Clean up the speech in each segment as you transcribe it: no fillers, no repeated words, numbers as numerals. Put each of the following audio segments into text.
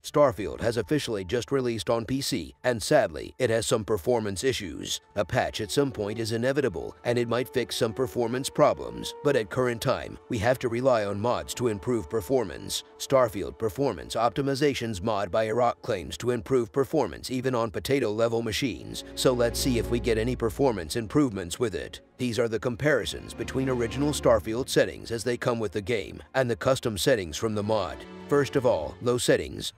Starfield has officially just released on PC, and sadly, it has some performance issues. A patch at some point is inevitable, and it might fix some performance problems, but at current time, we have to rely on mods to improve performance. Starfield Performance Optimizations mod by Iraq claims to improve performance even on potato-level machines, so let's see if we get any performance improvements with it. These are the comparisons between original Starfield settings as they come with the game, and the custom settings from the mod. First of all, low settings.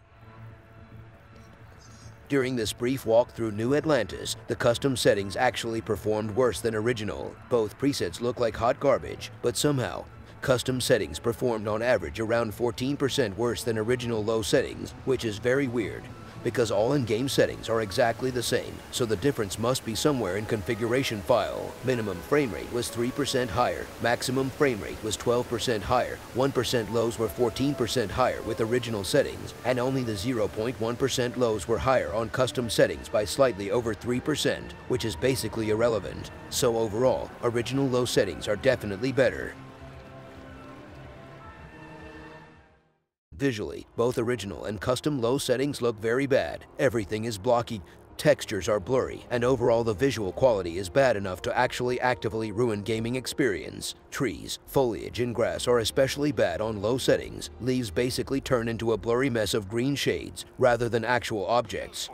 During this brief walk through New Atlantis, the custom settings actually performed worse than original. Both presets look like hot garbage, but somehow, custom settings performed on average around 14% worse than original low settings, which is very weird, because all in-game settings are exactly the same, so the difference must be somewhere in configuration file. Minimum frame rate was 3% higher, maximum frame rate was 12% higher, 1% lows were 14% higher with original settings, and only the 0.1% lows were higher on custom settings by slightly over 3%, which is basically irrelevant. So overall, original low settings are definitely better. Visually, both original and custom low settings look very bad. Everything is blocky, textures are blurry, and overall the visual quality is bad enough to actually actively ruin gaming experience. Trees, foliage, and grass are especially bad on low settings. Leaves basically turn into a blurry mess of green shades rather than actual objects.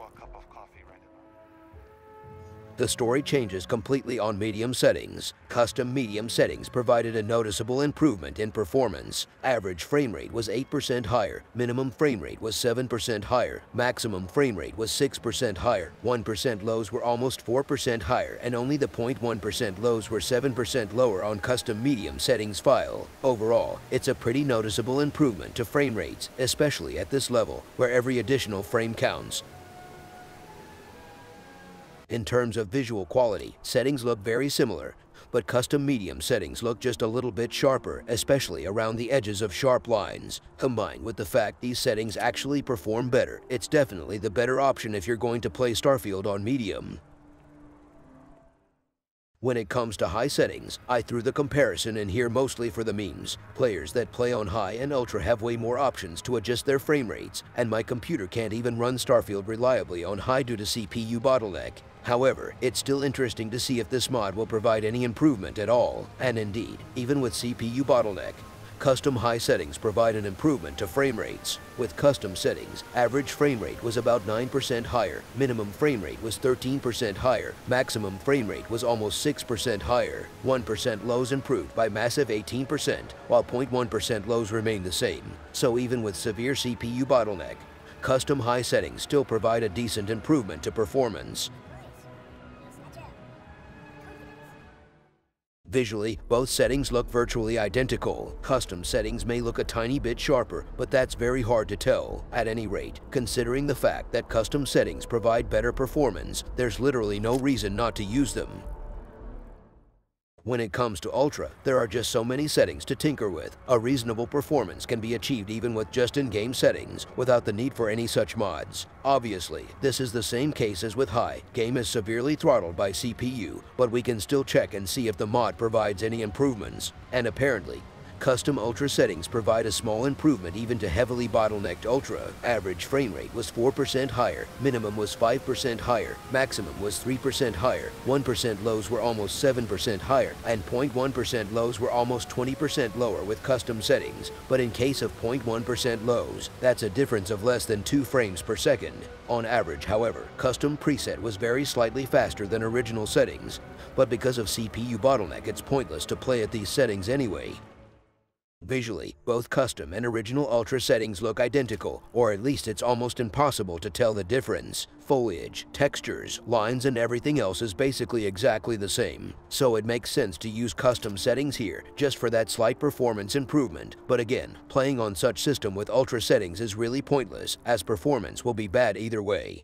The story changes completely on medium settings. Custom medium settings provided a noticeable improvement in performance. Average frame rate was 8% higher, minimum frame rate was 7% higher, maximum frame rate was 6% higher, 1% lows were almost 4% higher, and only the 0.1% lows were 7% lower on custom medium settings file. Overall, it's a pretty noticeable improvement to frame rates, especially at this level, where every additional frame counts. In terms of visual quality, settings look very similar, but custom medium settings look just a little bit sharper, especially around the edges of sharp lines. Combined with the fact these settings actually perform better, it's definitely the better option if you're going to play Starfield on medium. When it comes to high settings, I threw the comparison in here mostly for the memes. Players that play on high and ultra have way more options to adjust their frame rates, and my computer can't even run Starfield reliably on high due to CPU bottleneck. However, it's still interesting to see if this mod will provide any improvement at all. And indeed, even with CPU bottleneck, custom high settings provide an improvement to frame rates. With custom settings, average frame rate was about 9% higher, minimum frame rate was 13% higher, maximum frame rate was almost 6% higher, 1% lows improved by massive 18%, while 0.1% lows remained the same. So even with severe CPU bottleneck, custom high settings still provide a decent improvement to performance. Visually, both settings look virtually identical. Custom settings may look a tiny bit sharper, but that's very hard to tell. At any rate, considering the fact that custom settings provide better performance, there's literally no reason not to use them. When it comes to Ultra, there are just so many settings to tinker with. A reasonable performance can be achieved even with just in-game settings, without the need for any such mods. Obviously, this is the same case as with High. Game is severely throttled by CPU, but we can still check and see if the mod provides any improvements. And apparently, custom Ultra settings provide a small improvement even to heavily bottlenecked Ultra. Average frame rate was 4% higher, minimum was 5% higher, maximum was 3% higher, 1% lows were almost 7% higher, and 0.1% lows were almost 20% lower with custom settings. But in case of 0.1% lows, that's a difference of less than 2 frames per second. On average, however, custom preset was very slightly faster than original settings, but because of CPU bottleneck, it's pointless to play at these settings anyway. Visually, both custom and original Ultra settings look identical, or at least it's almost impossible to tell the difference. Foliage, textures, lines, and everything else is basically exactly the same. So it makes sense to use custom settings here, just for that slight performance improvement. But again, playing on such system with Ultra settings is really pointless, as performance will be bad either way.